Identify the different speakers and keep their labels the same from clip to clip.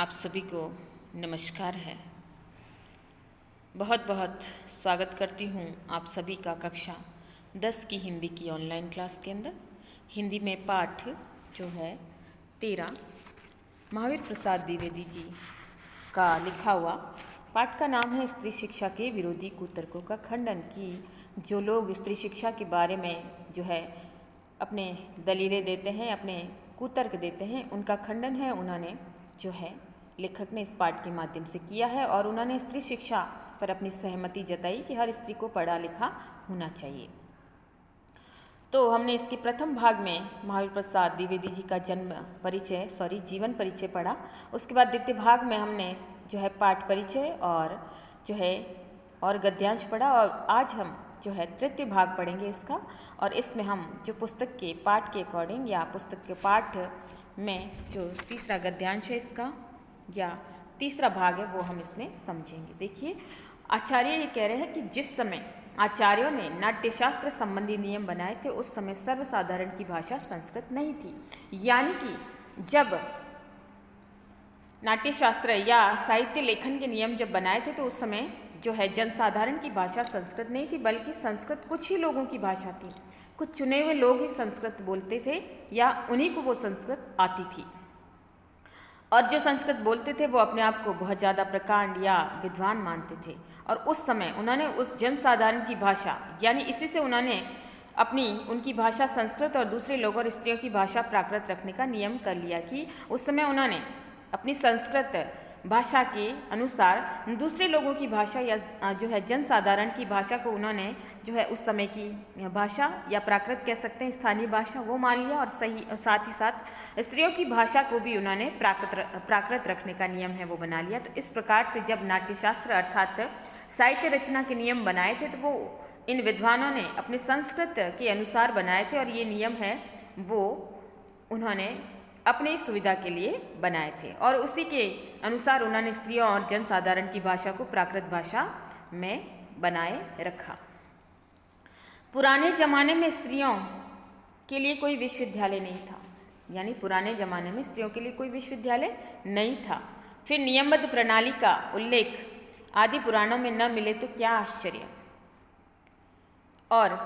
Speaker 1: आप सभी को नमस्कार है। बहुत बहुत स्वागत करती हूँ आप सभी का कक्षा 10 की हिंदी की ऑनलाइन क्लास के अंदर। हिंदी में पाठ जो है 13 महावीर प्रसाद द्विवेदी जी का लिखा हुआ पाठ का नाम है स्त्री शिक्षा के विरोधी कुतर्कों का खंडन। की जो लोग स्त्री शिक्षा के बारे में जो है अपने दलीलें देते हैं, अपने कुतर्क देते हैं, उनका खंडन है उन्होंने जो है लेखक ने इस पाठ के माध्यम से किया है। और उन्होंने स्त्री शिक्षा पर अपनी सहमति जताई कि हर स्त्री को पढ़ा लिखा होना चाहिए। तो हमने इसके प्रथम भाग में महावीर प्रसाद द्विवेदी जी का जीवन परिचय पढ़ा। उसके बाद द्वितीय भाग में हमने जो है पाठ परिचय और जो है और गद्यांश पढ़ा। और आज हम जो है तृतीय भाग पढ़ेंगे इसका। और इसमें हम जो पुस्तक के पाठ के अकॉर्डिंग या पुस्तक के पाठ में जो तीसरा गद्यांश है इसका या तीसरा भाग है वो हम इसमें समझेंगे। देखिए, आचार्य ये कह रहे हैं कि जिस समय आचार्यों ने नाट्यशास्त्र संबंधी नियम बनाए थे उस समय सर्वसाधारण की भाषा संस्कृत नहीं थी। यानी कि जब नाट्यशास्त्र या साहित्य लेखन के नियम जब बनाए थे तो उस समय जो है जनसाधारण की भाषा संस्कृत नहीं थी, बल्कि संस्कृत कुछ ही लोगों की भाषा थी। कुछ चुने हुए लोग ही संस्कृत बोलते थे या उन्हीं को वो संस्कृत आती थी। और जो संस्कृत बोलते थे वो अपने आप को बहुत ज़्यादा प्रकांड या विद्वान मानते थे। और उस समय उन्होंने उस जनसाधारण की भाषा यानी इसी से उन्होंने उनकी भाषा संस्कृत और दूसरे लोगों और स्त्रियों की भाषा प्राकृत रखने का नियम कर लिया कि उस समय उन्होंने अपनी संस्कृत भाषा के अनुसार दूसरे लोगों की भाषा या जो है जनसाधारण की भाषा को उन्होंने जो है उस समय की भाषा या प्राकृत कह सकते हैं, स्थानीय भाषा वो मान लिया। और साथ ही साथ स्त्रियों की भाषा को भी उन्होंने प्राकृत रखने का नियम है वो बना लिया। तो इस प्रकार से जब नाट्यशास्त्र अर्थात साहित्य रचना के नियम बनाए थे तो वो इन विद्वानों ने अपने संस्कृत के अनुसार बनाए थे। और ये नियम है वो उन्होंने अपनी सुविधा के लिए बनाए थे और उसी के अनुसार उन्होंने स्त्रियों और जनसाधारण की भाषा को प्राकृत भाषा में बनाए रखा। पुराने ज़माने में स्त्रियों के लिए कोई विश्वविद्यालय नहीं था। यानी पुराने ज़माने में स्त्रियों के लिए कोई विश्वविद्यालय नहीं था। फिर नियमबद्ध प्रणाली का उल्लेख आदि पुराणों में न मिले तो क्या आश्चर्य। और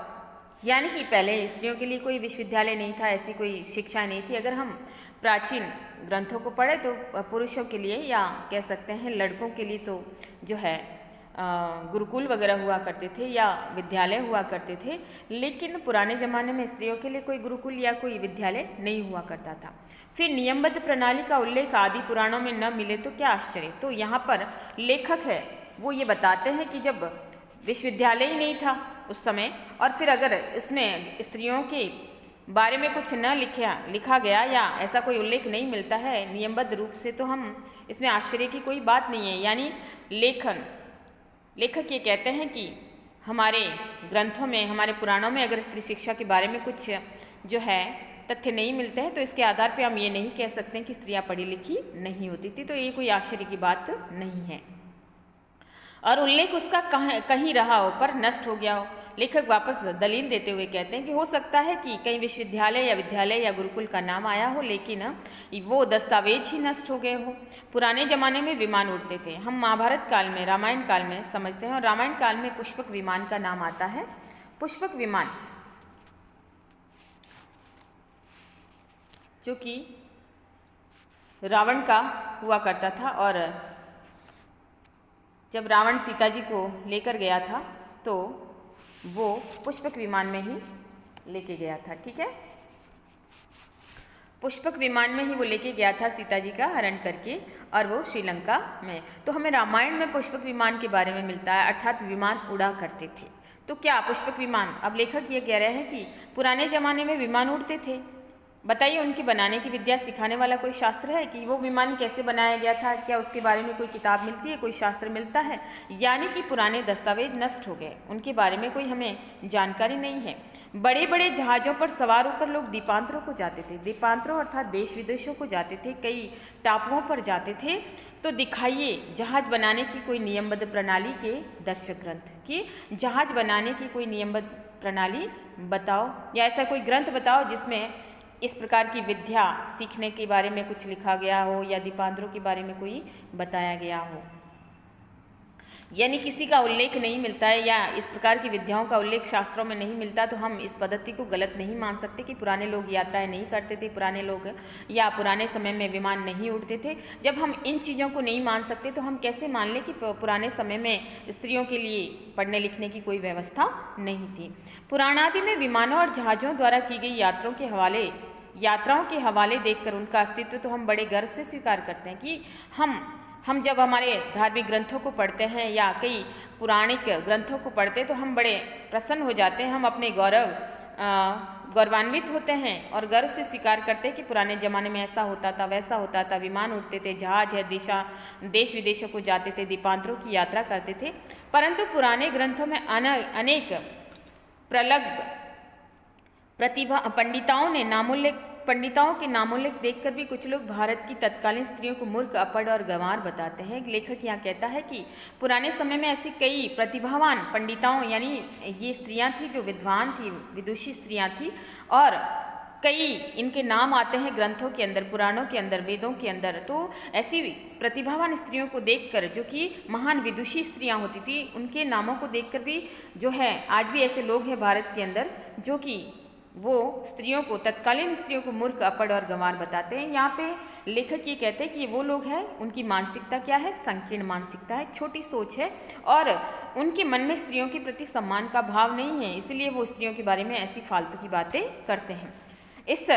Speaker 1: यानी कि पहले स्त्रियों के लिए कोई विश्वविद्यालय नहीं था, ऐसी कोई शिक्षा नहीं थी। अगर हम प्राचीन ग्रंथों को पढ़ें तो पुरुषों के लिए या कह सकते हैं लड़कों के लिए तो जो है गुरुकुल वगैरह हुआ करते थे या विद्यालय हुआ करते थे। लेकिन पुराने ज़माने में स्त्रियों के लिए कोई गुरुकुल या कोई विद्यालय नहीं हुआ करता था। फिर नियमबद्ध प्रणाली का उल्लेख आदि पुराणों में न मिले तो क्या आश्चर्य। तो यहाँ पर लेखक है वो ये बताते हैं कि जब विश्वविद्यालय ही नहीं था उस समय और फिर अगर इसमें स्त्रियों के बारे में कुछ न लिखा गया या ऐसा कोई उल्लेख नहीं मिलता है नियमबद्ध रूप से, तो हम इसमें आश्चर्य की कोई बात नहीं है। यानी लेखक ये कहते हैं कि हमारे ग्रंथों में, हमारे पुराणों में अगर स्त्री शिक्षा के बारे में कुछ जो है तथ्य नहीं मिलते हैं तो इसके आधार पर हम ये नहीं कह सकते कि स्त्रियाँ पढ़ी लिखी नहीं होती थी। तो ये कोई आश्चर्य की बात नहीं है। और उल्लेख उसका कहीं रहा हो पर नष्ट हो गया हो। लेखक वापस दलील देते हुए कहते हैं कि हो सकता है कि कहीं विद्यालय या गुरुकुल का नाम आया हो लेकिन वो दस्तावेज ही नष्ट हो गए हो। पुराने ज़माने में विमान उड़ते थे। हम महाभारत काल में, रामायण काल में समझते हैं और रामायण काल में पुष्पक विमान का नाम आता है। पुष्पक विमान जो कि रावण का हुआ करता था और जब रावण सीता जी को लेकर गया था तो वो पुष्पक विमान में ही लेके गया था। ठीक है, पुष्पक विमान में ही वो लेके गया था सीता जी का हरण करके और वो श्रीलंका में। तो हमें रामायण में पुष्पक विमान के बारे में मिलता है, अर्थात विमान उड़ा करते थे। तो क्या पुष्पक विमान, अब लेखक ये कह रहे हैं कि पुराने ज़माने में विमान उड़ते थे, बताइए उनकी बनाने की विद्या सिखाने वाला कोई शास्त्र है कि वो विमान कैसे बनाया गया था? क्या उसके बारे में कोई किताब मिलती है, कोई शास्त्र मिलता है? यानी कि पुराने दस्तावेज नष्ट हो गए, उनके बारे में कोई हमें जानकारी नहीं है। बड़े बड़े जहाज़ों पर सवार होकर लोग द्वीपांतरों को जाते थे। द्वीपांतरों अर्थात देश विदेशों को जाते थे, कई टापुओं पर जाते थे। तो दिखाइए जहाज़ बनाने की कोई नियमबद्ध प्रणाली के दर्शक ग्रंथ कि जहाज़ बनाने की कोई नियमबद्ध प्रणाली बताओ या ऐसा कोई ग्रंथ बताओ जिसमें इस प्रकार की विद्या सीखने के बारे में कुछ लिखा गया हो या दीपांतरों के बारे में कोई बताया गया हो, यानी किसी का उल्लेख नहीं मिलता है या इस प्रकार की विद्याओं का उल्लेख शास्त्रों में नहीं मिलता, तो हम इस पद्धति को गलत नहीं मान सकते कि पुराने लोग यात्राएं नहीं करते थे, पुराने लोग या पुराने समय में विमान नहीं उड़ते थे। जब हम इन चीज़ों को नहीं मान सकते तो हम कैसे मान लें कि पुराने समय में स्त्रियों के लिए पढ़ने लिखने की कोई व्यवस्था नहीं थी। पुराणादि में विमानों और जहाज़ों द्वारा की गई यात्राओं के हवाले देखकर उनका अस्तित्व तो हम बड़े गर्व से स्वीकार करते हैं कि हम जब हमारे धार्मिक ग्रंथों को पढ़ते हैं या कई पौराणिक ग्रंथों को पढ़ते हैं तो हम बड़े प्रसन्न हो जाते हैं, हम अपने गौरवान्वित होते हैं और गर्व से स्वीकार करते हैं कि पुराने ज़माने में ऐसा होता था, वैसा होता था, विमान उड़ते थे, जहाज है देश विदेशों को जाते थे, दीपांतरों की यात्रा करते थे। परंतु पुराने ग्रंथों में अनेक प्रगल्भ पंडिताओं के नामोल्लेख देखकर भी कुछ लोग भारत की तत्कालीन स्त्रियों को मूर्ख, अपढ़ और गंवार बताते हैं। लेखक यहाँ कहता है कि पुराने समय में ऐसी कई प्रतिभावान पंडिताओं, यानी ये स्त्रियाँ थी जो विद्वान थी, विदुषी स्त्रियाँ थी, और कई इनके नाम आते हैं ग्रंथों के अंदर, पुराणों के अंदर, वेदों के अंदर। तो ऐसी प्रतिभावान स्त्रियों को देखकर, जो कि महान विदुषी स्त्रियाँ होती थी, उनके नामों को देखकर भी जो है आज भी ऐसे लोग हैं भारत के अंदर जो कि वो स्त्रियों को, तत्कालीन स्त्रियों को मूर्ख, अपढ़ और गंवार बताते हैं। यहाँ पे लेखक ये कहते हैं कि वो लोग हैं, उनकी मानसिकता क्या है, संकीर्ण मानसिकता है, छोटी सोच है और उनके मन में स्त्रियों के प्रति सम्मान का भाव नहीं है, इसलिए वो स्त्रियों के बारे में ऐसी फालतू की बातें करते हैं। इस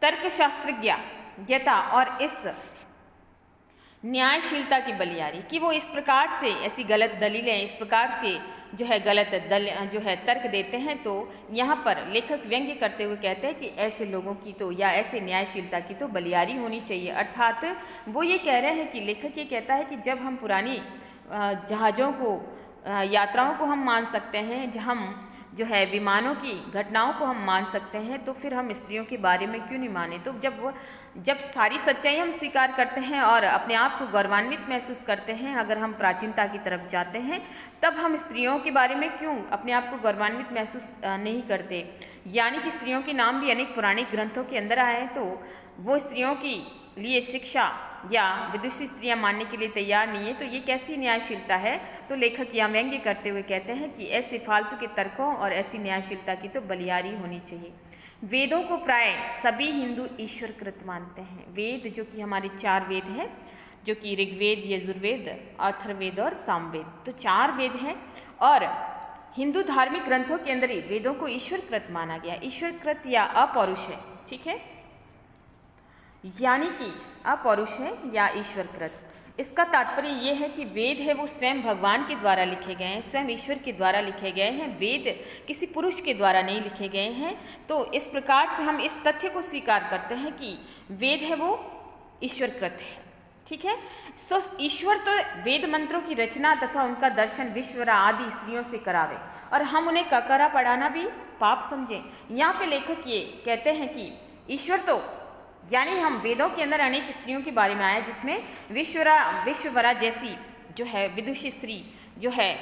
Speaker 1: तर्कशास्त्रज्ञता और इस न्यायशीलता की बलियारी कि वो इस प्रकार से ऐसी गलत दलीलें, इस प्रकार के जो है गलत तर्क देते हैं, तो यहाँ पर लेखक व्यंग्य करते हुए कहते हैं कि ऐसे लोगों की तो, या ऐसे न्यायशीलता की तो बलियारी होनी चाहिए। अर्थात वो ये कह रहे हैं कि लेखक ये कहता है कि जब हम पुरानी जहाज़ों को, यात्राओं को हम मान सकते हैं, हम जो है विमानों की घटनाओं को हम मान सकते हैं, तो फिर हम स्त्रियों के बारे में क्यों नहीं माने। तो जब सारी सच्चाई हम स्वीकार करते हैं और अपने आप को गौरवान्वित महसूस करते हैं, अगर हम प्राचीनता की तरफ जाते हैं, तब हम स्त्रियों के बारे में क्यों अपने आप को गौरवान्वित महसूस नहीं करते। यानी कि स्त्रियों के नाम भी अनेक पौराणिक ग्रंथों के अंदर आए हैं, तो वो स्त्रियों की लिए शिक्षा या विदुषी स्त्रियां मानने के लिए तैयार नहीं है, तो ये कैसी न्यायशीलता है। तो लेखक यहाँ व्यंग्य करते हुए कहते हैं कि ऐसे फालतू के तर्कों और ऐसी न्यायशीलता की तो बलियारी होनी चाहिए। वेदों को प्राय सभी हिंदू ईश्वरकृत मानते हैं। वेद जो कि हमारे 4 वेद हैं, जो कि ऋग्वेद, यजुर्वेद, अथर्ववेद और सामवेद, तो 4 वेद हैं और हिंदू धार्मिक ग्रंथों के अंदर ही वेदों को ईश्वरकृत माना गया। ईश्वरकृत या अपौरुष है, ठीक है, यानी कि अपौरुष है या ईश्वरकृत। इसका तात्पर्य ये है कि वेद है वो स्वयं भगवान के द्वारा लिखे गए हैं, स्वयं ईश्वर के द्वारा लिखे गए हैं, वेद किसी पुरुष के द्वारा नहीं लिखे गए हैं। तो इस प्रकार से हम इस तथ्य को स्वीकार करते हैं कि वेद है वो ईश्वरकृत है, ठीक है। सो ईश्वर तो वेद मंत्रों की रचना तथा उनका दर्शन विश्वरा आदि स्त्रियों से करावे और हम उन्हें ककरा पढ़ाना भी पाप समझें। यहाँ पे लेखक ये कहते हैं कि ईश्वर तो, यानी हम वेदों के अंदर अनेक स्त्रियों के बारे में आया जिसमें विश्ववरा जैसी जो है विदुषी स्त्री जो है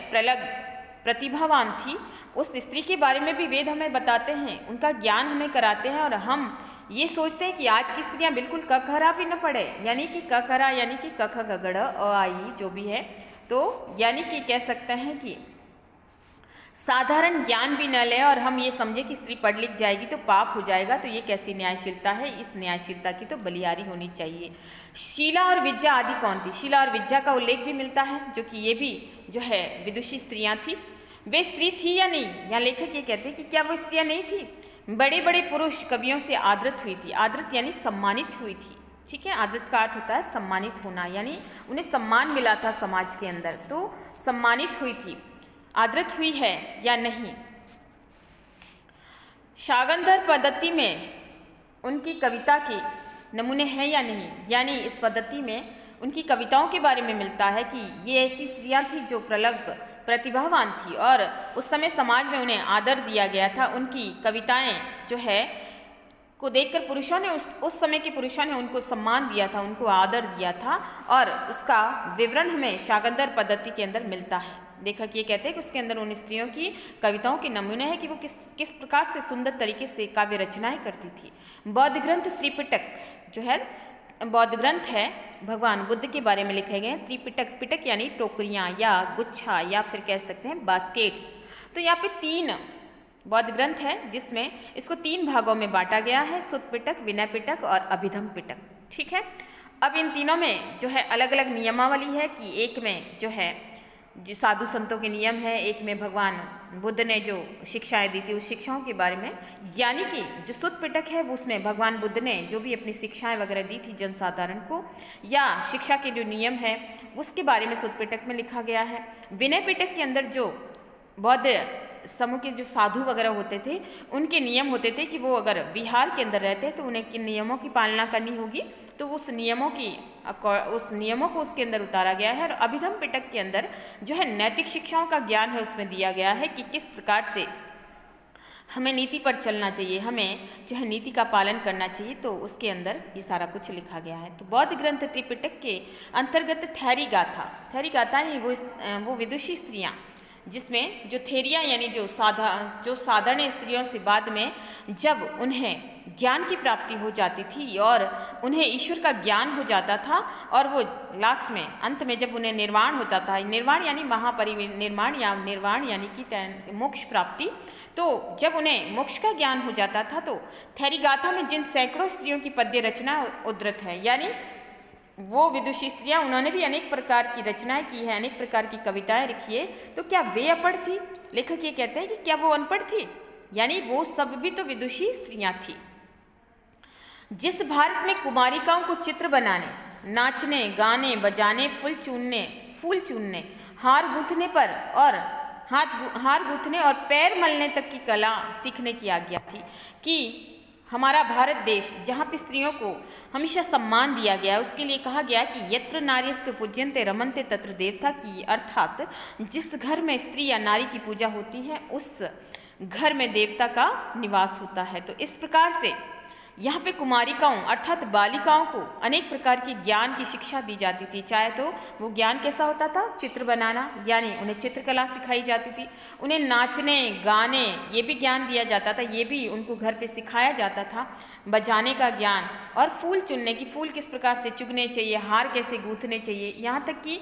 Speaker 1: प्रतिभावान थी, उस स्त्री के बारे में भी वेद हमें बताते हैं, उनका ज्ञान हमें कराते हैं और हम ये सोचते हैं कि आज की स्त्रियां बिल्कुल कखरा भी न पढ़े, यानी कि कखरा यानी कि कख गगड़ अ आ ई जो भी है, तो यानी कि कह सकते हैं कि साधारण ज्ञान भी न ले और हम ये समझे कि स्त्री पढ़ लिख जाएगी तो पाप हो जाएगा। तो ये कैसी न्यायशीलता है, इस न्यायशीलता की तो बलियारी होनी चाहिए। शीला और विद्या आदि कौन थी? शीला और विद्या का उल्लेख भी मिलता है, जो कि ये भी जो है विदुषी स्त्रियां थी। वे स्त्री थी या नहीं, यहाँ लेखक ये कहते हैं कि क्या वो स्त्रियां नहीं थी? बड़े बड़े पुरुष कवियों से आदृत हुई थी। आदृत यानी सम्मानित हुई थी, ठीक है। आदृत का अर्थ होता है सम्मानित होना, यानी उन्हें सम्मान मिला था समाज के अंदर, तो सम्मानित हुई थी, आदृत हुई है या नहीं। शागंधर पद्धति में उनकी कविता के नमूने हैं या नहीं, यानी इस पद्धति में उनकी कविताओं के बारे में मिलता है कि ये ऐसी स्त्रियां थी जो प्रगल्भ प्रतिभावान थी और उस समय समाज में उन्हें आदर दिया गया था। उनकी कविताएं जो है को देखकर पुरुषों ने उस समय के पुरुषों ने उनको सम्मान दिया था, उनको आदर दिया था, और उसका विवरण हमें शाकंदर पद्धति के अंदर मिलता है। लेखक ये कहते हैं कि उसके अंदर उन स्त्रियों की कविताओं के नमूने हैं कि वो किस प्रकार से सुंदर तरीके से काव्य रचनाएं करती थी। बौद्ध ग्रंथ त्रिपिटक जो है बौद्ध ग्रंथ है, भगवान बुद्ध के बारे में लिखे गए हैं। त्रिपिटक, पिटक यानी टोकरियाँ या गुच्छा या फिर कह सकते हैं बास्केट्स। तो यहाँ पे 3 बौद्ध ग्रंथ है जिसमें इसको 3 भागों में बांटा गया है, सुत्त पिटक, विनय पिटक और अभिधम पिटक। ठीक है, अब इन तीनों में जो है अलग अलग नियमावली है कि एक में जो है जो साधु संतों के नियम है, एक में भगवान बुद्ध ने जो शिक्षाएं दी थी उस शिक्षाओं के बारे में, यानी कि जो सुत्त पिटक है वो उसमें भगवान बुद्ध ने जो भी अपनी शिक्षाएं वगैरह दी थी जनसाधारण को, या शिक्षा के जो नियम है उसके बारे में सुत्त पिटक में लिखा गया है। विनय पिटक के अंदर जो बौद्ध समूह के जो साधु वगैरह होते थे उनके नियम होते थे कि वो अगर विहार के अंदर रहते हैं तो उन्हें किन नियमों की पालना करनी होगी, तो उस नियमों को उसके अंदर उतारा गया है। और अभिधम पिटक के अंदर जो है नैतिक शिक्षाओं का ज्ञान है उसमें दिया गया है कि किस प्रकार से हमें नीति पर चलना चाहिए, हमें जो है नीति का पालन करना चाहिए, तो उसके अंदर ये सारा कुछ लिखा गया है। तो बौद्ध ग्रंथ त्रिपिटक के अंतर्गत थैरी गाथा वो विदुषी स्त्रियाँ, जिसमें जो थेरिया यानी जो साधारण स्त्रियों से बाद में जब उन्हें ज्ञान की प्राप्ति हो जाती थी और उन्हें ईश्वर का ज्ञान हो जाता था, और वो लास्ट में अंत में जब उन्हें निर्वाण होता था, निर्वाण यानी महापरिनिर्वाण या निर्वाण यानी कि मोक्ष प्राप्ति, तो जब उन्हें मोक्ष का ज्ञान हो जाता था तो थैरी गाथा में जिन सैकड़ों स्त्रियों की पद्य रचना उद्धृत है, यानी वो विदुषी स्त्रियाँ उन्होंने भी अनेक प्रकार की रचनाएं की है, अनेक प्रकार की कविताएं लिखी है। तो क्या वे अनपढ़ थी? लेखक ये कहते हैं कि क्या वो अनपढ़ थी? यानी वो सब भी तो विदुषी स्त्रियाँ थी। जिस भारत में कुमारिकाओं को चित्र बनाने, नाचने, गाने, बजाने, फूल चूनने, हार गूंथने और पैर मलने तक की कला सीखने की आज्ञा थी, कि हमारा भारत देश जहाँ पे स्त्रियों को हमेशा सम्मान दिया गया है, उसके लिए कहा गया कि यत्र नार्यस्तु पूज्यन्ते रमन्ते तत्र देवता, की अर्थात जिस घर में स्त्री या नारी की पूजा होती है उस घर में देवता का निवास होता है। तो इस प्रकार से यहाँ पे कुमारिकाओं अर्थात बालिकाओं को अनेक प्रकार की ज्ञान की शिक्षा दी जाती थी। चाहे तो वो ज्ञान कैसा होता था, चित्र बनाना, यानी उन्हें चित्रकला सिखाई जाती थी, उन्हें नाचने गाने ये भी ज्ञान दिया जाता था, ये भी उनको घर पे सिखाया जाता था, बजाने का ज्ञान, और फूल चुनने की, फूल किस प्रकार से चुगने चाहिए, हार कैसे गूंथने चाहिए, यहाँ तक कि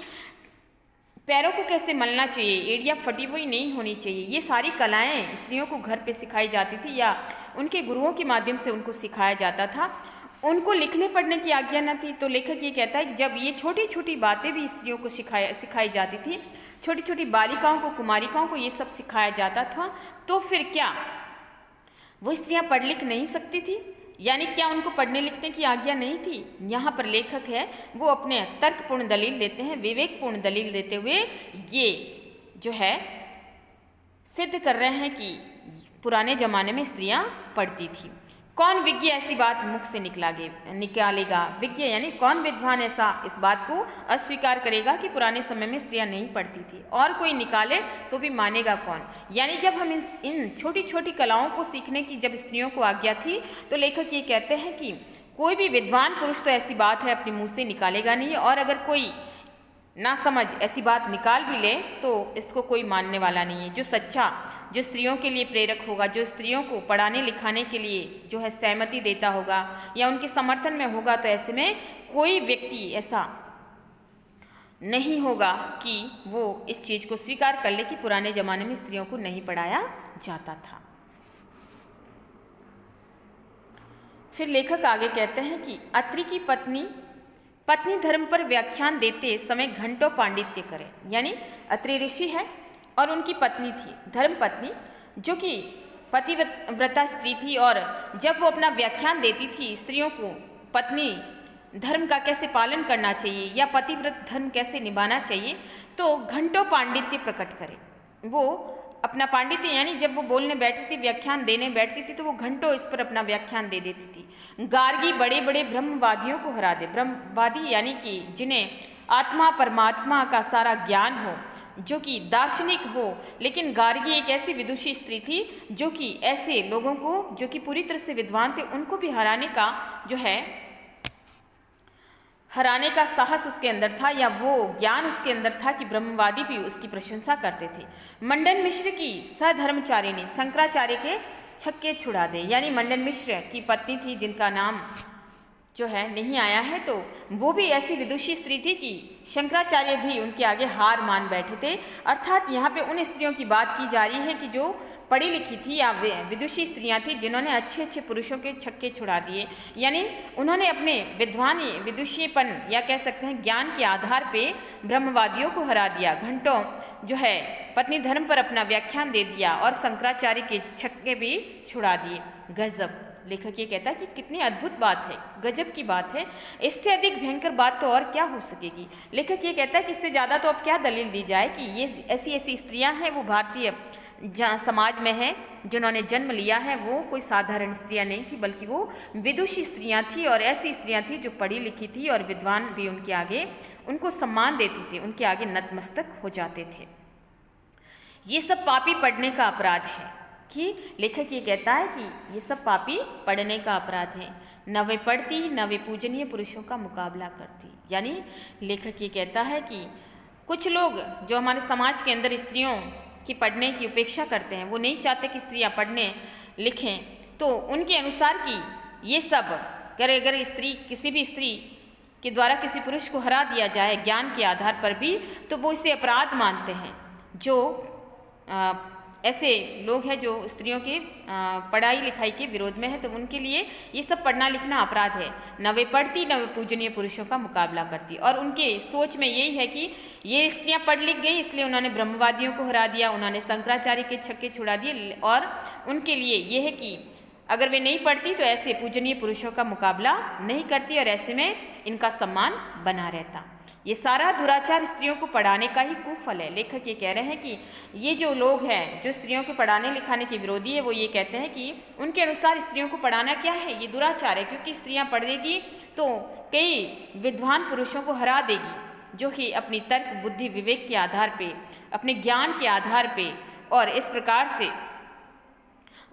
Speaker 1: पैरों को कैसे मलना चाहिए, एड़ियाँ फटी हुई नहीं होनी चाहिए, ये सारी कलाएं स्त्रियों को घर पे सिखाई जाती थी या उनके गुरुओं के माध्यम से उनको सिखाया जाता था। उनको लिखने पढ़ने की आज्ञा न थी। तो लेखक ये कहता है कि जब ये छोटी छोटी बातें भी स्त्रियों को सिखाई जाती थी, छोटी छोटी बालिकाओं को, कुमारिकाओं को ये सब सिखाया जाता था, तो फिर क्या वो स्त्रियाँ पढ़ लिख नहीं सकती थी? यानी क्या उनको पढ़ने लिखने की आज्ञा नहीं थी? यहाँ पर लेखक है वो अपने तर्कपूर्ण दलील देते हैं, विवेकपूर्ण दलील देते हुए ये जो है सिद्ध कर रहे हैं कि पुराने ज़माने में स्त्रियाँ पढ़ती थी। कौन विज्ञ ऐसी बात मुख से निकालेगा? विज्ञ यानी कौन विद्वान ऐसा इस बात को अस्वीकार करेगा कि पुराने समय में स्त्रियां नहीं पढ़ती थी? और कोई निकाले तो भी मानेगा कौन? यानी जब हम इन छोटी छोटी कलाओं को सीखने की जब स्त्रियों को आज्ञा थी, तो लेखक ये कहते हैं कि कोई भी विद्वान पुरुष तो ऐसी बात है अपने मुँह से निकालेगा नहीं, और अगर कोई ना समझ ऐसी बात निकाल भी ले तो इसको कोई मानने वाला नहीं है। जो सच्चा, जो स्त्रियों के लिए प्रेरक होगा, जो स्त्रियों को पढ़ाने लिखाने के लिए जो है सहमति देता होगा या उनके समर्थन में होगा, तो ऐसे में कोई व्यक्ति ऐसा नहीं होगा कि वो इस चीज़ को स्वीकार कर ले कि पुराने ज़माने में स्त्रियों को नहीं पढ़ाया जाता था। फिर लेखक आगे कहते हैं कि अत्रि की पत्नी धर्म पर व्याख्यान देते समय घंटों पांडित्य करे। यानी अत्रि ऋषि है और उनकी पत्नी थी धर्म पत्नी, जो कि पतिव्रता स्त्री थी, और जब वो अपना व्याख्यान देती थी स्त्रियों को पत्नी धर्म का कैसे पालन करना चाहिए या पतिव्रत धर्म कैसे निभाना चाहिए, तो घंटों पांडित्य प्रकट करे। वो अपना पांडित्य यानी जब वो बोलने बैठती थी, व्याख्यान देने बैठती थी, तो वो घंटों इस पर अपना व्याख्यान दे देती थी। गार्गी बड़े बड़े ब्रह्मवादियों को हरा दे। ब्रह्मवादी यानी कि जिन्हें आत्मा परमात्मा का सारा ज्ञान हो, जो कि दार्शनिक हो, लेकिन गार्गी एक ऐसी विदुषी स्त्री थी जो कि ऐसे लोगों को जो कि पूरी तरह से विद्वान थे उनको भी हराने का साहस उसके अंदर था, या वो ज्ञान उसके अंदर था कि ब्रह्मवादी भी उसकी प्रशंसा करते थे। मंडन मिश्र की सधर्मचारिणी शंकराचार्य के छक्के छुड़ा दे, यानी मंडन मिश्र की पत्नी थी जिनका नाम नहीं आया है, तो वो भी ऐसी विदुषी स्त्री थी कि शंकराचार्य भी उनके आगे हार मान बैठे थे। अर्थात यहाँ पे उन स्त्रियों की बात की जा रही है कि जो पढ़ी लिखी थी या विदुषी स्त्रियां थी जिन्होंने अच्छे अच्छे पुरुषों के छक्के छुड़ा दिए, यानी उन्होंने अपने विदुषीपन या कह सकते हैं ज्ञान के आधार पे ब्रह्मवादियों को हरा दिया। घंटों पत्नी धर्म पर अपना व्याख्यान दे दिया और शंकराचार्य के छक्के भी छुड़ा दिए। गजब! लेखक ये कहता है कि कितनी अद्भुत बात है, गजब की बात है, इससे अधिक भयंकर बात तो और क्या हो सकेगी। लेखक ये कहता है कि इससे ज़्यादा तो अब क्या दलील दी जाए कि ये ऐसी ऐसी स्त्रियां हैं वो भारतीय समाज में हैं, जिन्होंने जन्म लिया है वो कोई साधारण स्त्रियां नहीं थी, बल्कि वो विदुषी स्त्रियां थी और ऐसी स्त्रियां थी जो पढ़ी लिखी थी और विद्वान भी उनके आगे उनको सम्मान देती थी, उनके आगे नतमस्तक हो जाते थे। ये सब पापी पढ़ने का अपराध है, कि लेखक ये कहता है कि ये सब पापी पढ़ने का अपराध है। न वे पढ़ती न वे पूजनीय पुरुषों का मुकाबला करती। यानी लेखक ये कहता है कि कुछ लोग जो हमारे समाज के अंदर स्त्रियों की पढ़ने की उपेक्षा करते हैं, वो नहीं चाहते कि स्त्रियां पढ़ने लिखें, तो उनके अनुसार कि ये सब अगर किसी भी स्त्री के द्वारा किसी पुरुष को हरा दिया जाए ज्ञान के आधार पर भी, तो वो इसे अपराध मानते हैं। जो ऐसे लोग हैं जो स्त्रियों के पढ़ाई लिखाई के विरोध में है, तो उनके लिए ये सब पढ़ना लिखना अपराध है। न वे पढ़ती न वे पूजनीय पुरुषों का मुकाबला करती, और उनके सोच में यही है कि ये स्त्रियां पढ़ लिख गई इसलिए उन्होंने ब्रह्मवादियों को हरा दिया, उन्होंने शंकराचार्य के छक्के छुड़ा दिए, और उनके लिए ये है कि अगर वे नहीं पढ़ती तो ऐसे पूजनीय पुरुषों का मुकाबला नहीं करती और ऐसे में इनका सम्मान बना रहता। ये सारा दुराचार स्त्रियों को पढ़ाने का ही कुफल है। लेखक ये कह रहे हैं कि ये जो लोग हैं जो स्त्रियों को पढ़ाने लिखाने के विरोधी है, वो ये कहते हैं कि उनके अनुसार स्त्रियों को पढ़ाना क्या है, ये दुराचार है, क्योंकि स्त्रियां पढ़ेगी तो कई विद्वान पुरुषों को हरा देगी जो कि अपनी तर्क बुद्धि विवेक के आधार पे, अपने ज्ञान के आधार पे, और इस प्रकार से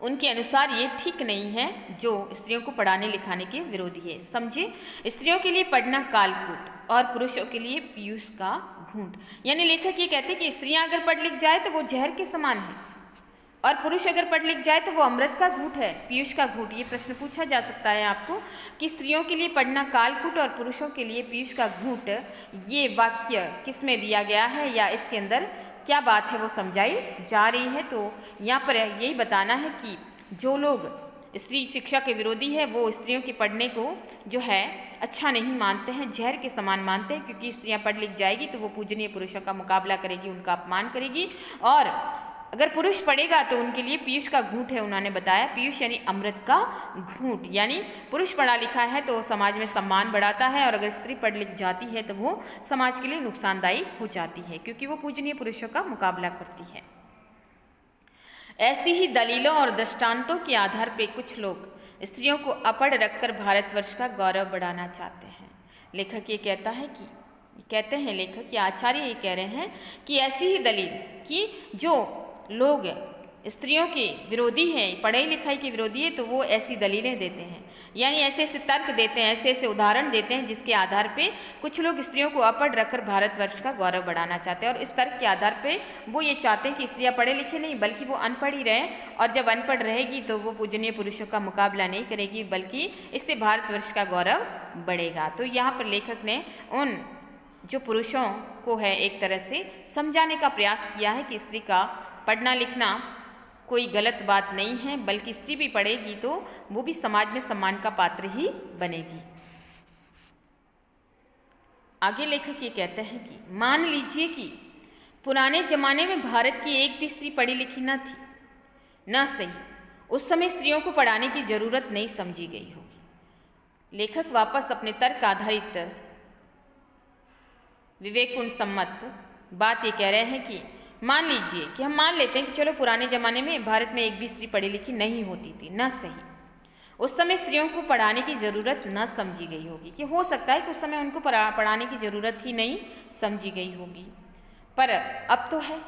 Speaker 1: उनके अनुसार ये ठीक नहीं है जो स्त्रियों को पढ़ाने लिखाने के विरोधी है। समझे, स्त्रियों के लिए पढ़ना कालकूट और पुरुषों के लिए पीयूष का घूंट। यानी लेखक ये कहते हैं कि स्त्रियां अगर पढ़ लिख जाए तो वो जहर के समान है, और पुरुष अगर पढ़ लिख जाए तो वो अमृत का घूंट है, पीयूष का घूंट। ये प्रश्न पूछा जा सकता है आपको कि स्त्रियों के लिए पढ़ना कालकूट और पुरुषों के लिए पीयूष का घूंट, ये वाक्य किस में दिया गया है या इसके अंदर क्या बात है वो समझाई जा रही है। तो यहाँ पर यही बताना है कि जो लोग स्त्री शिक्षा के विरोधी है वो स्त्रियों के पढ़ने को अच्छा नहीं मानते हैं, जहर के समान मानते हैं, क्योंकि स्त्रियां पढ़ लिख जाएगी तो वो पूजनीय पुरुषों का मुकाबला करेगी, उनका अपमान करेगी, और अगर पुरुष पढ़ेगा तो उनके लिए पीयूष का घूंट है। उन्होंने बताया पीयूष यानी अमृत का घूंट, यानी पुरुष पढ़ा लिखा है तो समाज में सम्मान बढ़ाता है, और अगर स्त्री पढ़ लिख जाती है तो वो समाज के लिए नुकसानदायी हो जाती है, क्योंकि वो पूजनीय पुरुषों का मुकाबला करती है। ऐसी ही दलीलों और दृष्टांतों के आधार पर कुछ लोग स्त्रियों को अपढ़ रखकर भारतवर्ष का गौरव बढ़ाना चाहते हैं। लेखक ये कहते हैं लेखक या आचार्य ये कह रहे हैं कि ऐसी ही दलील कि जो लोग स्त्रियों के विरोधी हैं, पढ़ाई लिखाई के विरोधी है, तो वो ऐसी दलीलें देते हैं, यानी ऐसे ऐसे तर्क देते हैं, ऐसे ऐसे उदाहरण देते हैं जिसके आधार पे कुछ लोग स्त्रियों को अपढ़ रखकर भारतवर्ष का गौरव बढ़ाना चाहते हैं। और इस तर्क के आधार पे वो ये चाहते हैं कि स्त्रियां पढ़े लिखे नहीं बल्कि वो अनपढ़ ही रहें, और जब अनपढ़ रहेगी तो वो पूजनीय पुरुषों का मुकाबला नहीं करेगी, बल्कि इससे भारतवर्ष का गौरव बढ़ेगा। तो यहाँ पर लेखक ने उन जो पुरुषों को है एक तरह से समझाने का प्रयास किया है कि स्त्री का पढ़ना लिखना कोई गलत बात नहीं है, बल्कि स्त्री भी पढ़ेगी तो वो भी समाज में सम्मान का पात्र ही बनेगी। आगे लेखक ये कहते हैं कि मान लीजिए कि पुराने जमाने में भारत की एक भी स्त्री पढ़ी लिखी न थी, न सही उस समय स्त्रियों को पढ़ाने की जरूरत नहीं समझी गई होगी। लेखक वापस अपने तर्क आधारित विवेकपूर्ण सम्मत बात ये कह रहे हैं कि मान लीजिए कि हम मान लेते हैं कि चलो पुराने ज़माने में भारत में एक भी स्त्री पढ़ी लिखी नहीं होती थी, न सही उस समय स्त्रियों को पढ़ाने की ज़रूरत न समझी गई होगी, कि हो सकता है कि उस समय उनको पढ़ाने की ज़रूरत ही नहीं समझी गई होगी। पर अब तो है।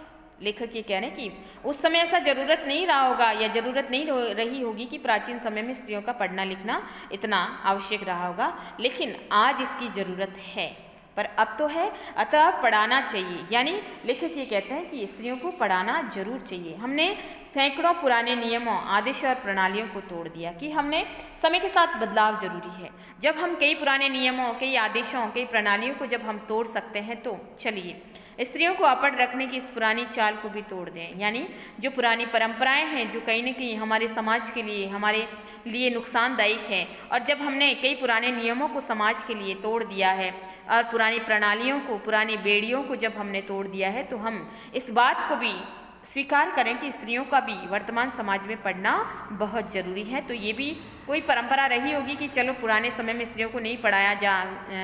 Speaker 1: लेखक ये कह रहे हैं कि उस समय ऐसा ज़रूरत नहीं रहा होगा या ज़रूरत नहीं रही होगी कि प्राचीन समय में स्त्रियों का पढ़ना लिखना इतना आवश्यक रहा होगा, लेकिन आज इसकी ज़रूरत है, पर अब तो है, अतः पढ़ाना चाहिए। यानी लेखक ये कहते हैं कि स्त्रियों को पढ़ाना जरूर चाहिए। हमने सैकड़ों पुराने नियमों, आदेश और प्रणालियों को तोड़ दिया कि हमने समय के साथ बदलाव जरूरी है। जब हम कई पुराने नियमों, कई आदेशों, कई प्रणालियों को जब हम तोड़ सकते हैं तो चलिए स्त्रियों को अपढ़ रखने की इस पुरानी चाल को भी तोड़ दें। यानी जो पुरानी परंपराएं हैं जो कहीं न कहीं हमारे समाज के लिए, हमारे लिए नुकसानदायक है, और जब हमने कई पुराने नियमों को समाज के लिए तोड़ दिया है और पुरानी प्रणालियों को, पुरानी बेड़ियों को जब हमने तोड़ दिया है, तो हम इस बात को भी स्वीकार करें कि स्त्रियों का भी वर्तमान समाज में पढ़ना बहुत ज़रूरी है। तो ये भी कोई परंपरा रही होगी कि चलो पुराने समय में स्त्रियों को नहीं पढ़ाया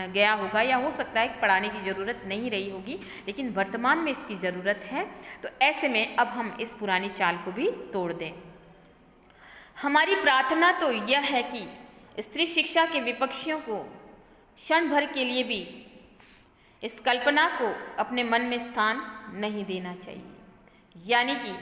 Speaker 1: गया होगा, या हो सकता है कि पढ़ाने की ज़रूरत नहीं रही होगी, लेकिन वर्तमान में इसकी ज़रूरत है। तो ऐसे में अब हम इस पुरानी चाल को भी तोड़ दें। हमारी प्रार्थना तो यह है कि स्त्री शिक्षा के विपक्षियों को क्षण भर के लिए भी इस कल्पना को अपने मन में स्थान नहीं देना चाहिए। यानी कि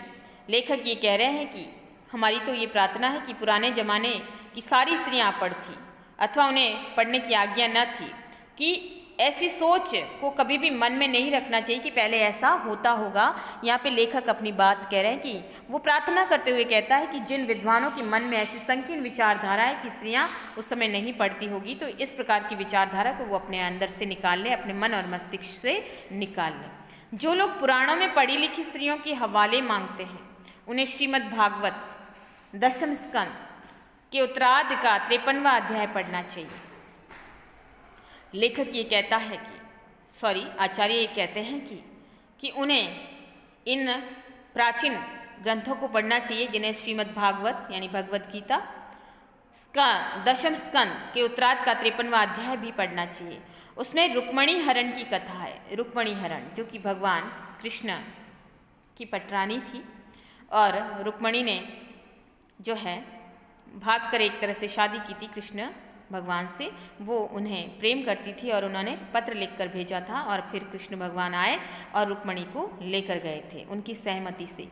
Speaker 1: लेखक ये कह रहे हैं कि हमारी तो ये प्रार्थना है कि पुराने ज़माने की सारी स्त्रियां अपढ़ थी अथवा उन्हें पढ़ने की आज्ञा न थी, कि ऐसी सोच को कभी भी मन में नहीं रखना चाहिए कि पहले ऐसा होता होगा। यहाँ पे लेखक अपनी बात कह रहे हैं कि वो प्रार्थना करते हुए कहता है कि जिन विद्वानों के मन में ऐसी संकीर्ण विचारधारा है कि स्त्रियां उस समय नहीं पढ़ती होगी, तो इस प्रकार की विचारधारा को वो अपने अंदर से निकाल लें, अपने मन और मस्तिष्क से निकाल लें। जो लोग पुराणों में पढ़ी लिखी स्त्रियों के हवाले मांगते हैं, उन्हें श्रीमद् भागवत 10वें स्कंद के उत्तरार्ध का 53वां अध्याय पढ़ना चाहिए। लेखक ये कहता है कि आचार्य ये कहते हैं कि उन्हें इन प्राचीन ग्रंथों को पढ़ना चाहिए, जिन्हें श्रीमद् भागवत यानी भगवत गीता का 10वें स्कंद के उत्तरार्ध का 53वां अध्याय भी पढ़ना चाहिए। उसमें रुक्मणी हरण की कथा है। रुक्मणी हरण जो कि भगवान कृष्ण की पटरानी थी, और रुक्मणी ने जो है भागकर एक तरह से शादी की थी कृष्ण भगवान से। वो उन्हें प्रेम करती थी और उन्होंने पत्र लिखकर भेजा था, और फिर कृष्ण भगवान आए और रुक्मणी को लेकर गए थे उनकी सहमति से।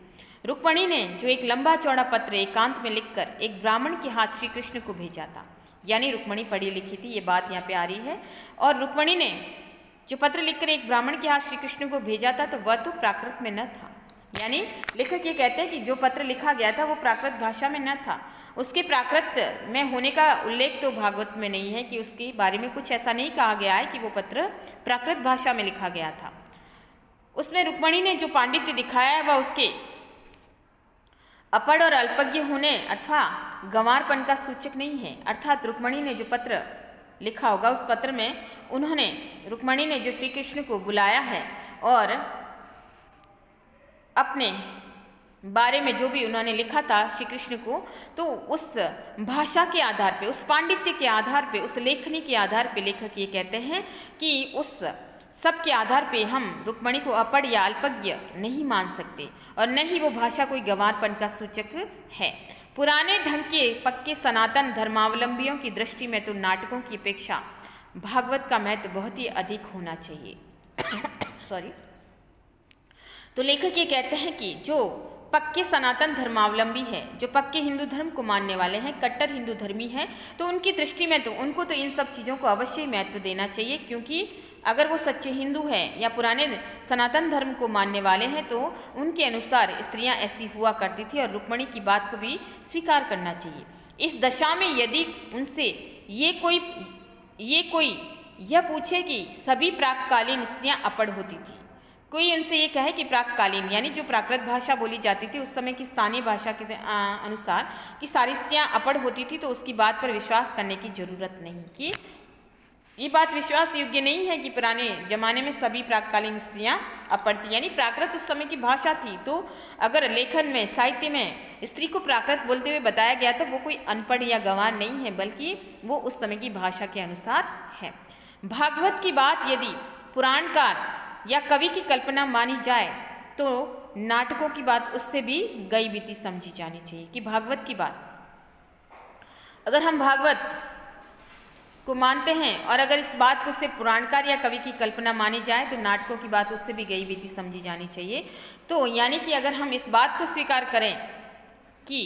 Speaker 1: रुक्मणी ने जो एक लंबा चौड़ा पत्र एकांत में लिखकर एक ब्राह्मण के हाथ श्री कृष्ण को भेजा था, यानी रुक्मणी पढ़ी लिखी थी, ये बात यहाँ पे आ रही है। और रुक्मणी ने जो पत्र लिखकर एक ब्राह्मण के हाथ श्री कृष्ण को भेजा था, तो वह तो प्राकृत में न था। यानी लेखक ये कहते हैं कि जो पत्र लिखा गया था वो प्राकृत भाषा में न था। उसके प्राकृत में होने का उल्लेख तो भागवत में नहीं है, कि उसके बारे में कुछ ऐसा नहीं कहा गया है कि वो पत्र प्राकृत भाषा में लिखा गया था। उसमें रुक्मणी ने जो पांडित्य दिखाया है वह उसके अपढ़ और अल्पज्ञ होने अथवा गंवारपन का सूचक नहीं है। अर्थात रुक्मणी ने जो पत्र लिखा होगा, उस पत्र में रुक्मणी ने जो श्री कृष्ण को बुलाया है और अपने बारे में जो भी उन्होंने लिखा था श्री कृष्ण को, तो उस भाषा के आधार पे, उस पांडित्य के आधार पे, उस लेखनी के आधार पे लेखक ये कहते हैं कि उस सब के आधार पे हम रुक्मणी को अपढ़ या अल्पज्ञ नहीं मान सकते, और न ही वो भाषा कोई गंवारपन का सूचक है। पुराने ढंग के पक्के सनातन धर्मावलंबियों की दृष्टि में तो नाटकों की अपेक्षा भागवत का महत्व बहुत ही अधिक होना चाहिए। तो लेखक ये कहते हैं कि जो पक्के सनातन धर्मावलंबी है, जो पक्के हिंदू धर्म को मानने वाले हैं, कट्टर हिंदू धर्मी हैं, तो उनकी दृष्टि में तो उनको तो इन सब चीज़ों को अवश्य ही महत्व देना चाहिए, क्योंकि अगर वो सच्चे हिंदू हैं या पुराने सनातन धर्म को मानने वाले हैं, तो उनके अनुसार स्त्रियां ऐसी हुआ करती थी, और रुक्मणी की बात को भी स्वीकार करना चाहिए। इस दशा में यदि उनसे ये कोई यह पूछे कि सभी प्राककालीन स्त्रियां अपढ़ होती थी, कोई उनसे ये कहे कि प्राककालीन यानी जो प्राकृत भाषा बोली जाती थी उस समय की स्थानीय भाषा के अनुसार कि सारी स्त्रियां अपढ़ होती थी, तो उसकी बात पर विश्वास करने की जरूरत नहीं, कि ये बात विश्वास योग्य नहीं है कि पुराने जमाने में सभी प्राककालीन स्त्रियां अपढ़ थी। यानी प्राकृत उस समय की भाषा थी, तो अगर लेखन में, साहित्य में स्त्री को प्राकृत बोलते हुए बताया गया तो वो कोई अनपढ़ या गंवार नहीं है, बल्कि वो उस समय की भाषा के अनुसार है। भागवत की बात यदि पुराणकार या कवि की कल्पना मानी जाए, तो नाटकों की बात उससे भी गई बीती समझी जानी चाहिए। कि भागवत की बात, अगर हम भागवत को मानते हैं और अगर इस बात को सिर्फ पुराणकार या कवि की कल्पना मानी जाए तो नाटकों की बात उससे भी गई बीती समझी जानी चाहिए। तो यानी कि अगर हम इस बात को स्वीकार करें कि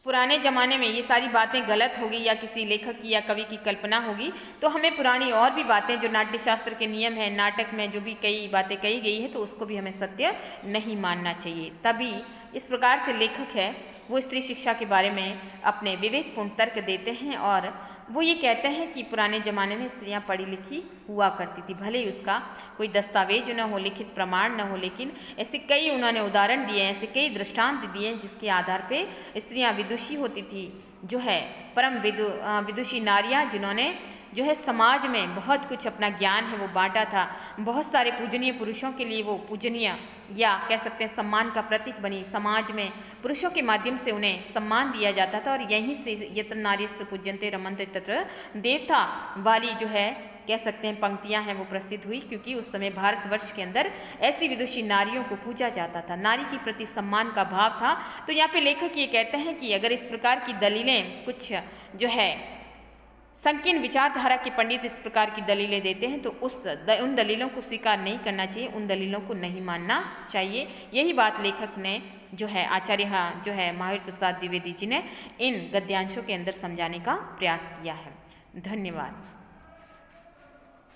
Speaker 1: पुराने ज़माने में ये सारी बातें गलत होगी या किसी लेखक की या कवि की कल्पना होगी, तो हमें पुरानी और भी बातें जो नाट्य शास्त्र के नियम हैं, नाटक में जो भी कई बातें कही गई है, तो उसको भी हमें सत्य नहीं मानना चाहिए। तभी इस प्रकार से लेखक है वो स्त्री शिक्षा के बारे में अपने विवेकपूर्ण तर्क देते हैं और वो ये कहते हैं कि पुराने ज़माने में स्त्रियां पढ़ी लिखी हुआ करती थी, भले ही उसका कोई दस्तावेज न हो, लिखित प्रमाण न हो, लेकिन ऐसे कई उन्होंने उदाहरण दिए हैं, ऐसे कई दृष्टांत दिए हैं जिसके आधार पे स्त्रियां विदुषी होती थी, जो है परम विदुषी नारियां, जिन्होंने जो है समाज में बहुत कुछ अपना ज्ञान है वो बांटा था। बहुत सारे पूजनीय पुरुषों के लिए वो पूजनीय या कह सकते हैं सम्मान का प्रतीक बनी। समाज में पुरुषों के माध्यम से उन्हें सम्मान दिया जाता था और यहीं से यत्र नार्यस्तु पूज्यन्ते रमन्ते तत्र देवता वाली जो है कह सकते हैं पंक्तियां हैं वो प्रसिद्ध हुई, क्योंकि उस समय भारतवर्ष के अंदर ऐसी विदुषी नारियों को पूजा जाता था, नारी के प्रति सम्मान का भाव था। तो यहाँ पे लेखक ये कहते हैं कि अगर इस प्रकार की दलीलें कुछ जो है संकीर्ण विचारधारा के पंडित इस प्रकार की दलीलें देते हैं तो उन दलीलों को स्वीकार नहीं करना चाहिए, उन दलीलों को नहीं मानना चाहिए। यही बात लेखक ने जो है आचार्य जो है महावीर प्रसाद द्विवेदी जी ने इन गद्यांशों के अंदर समझाने का प्रयास किया है। धन्यवाद।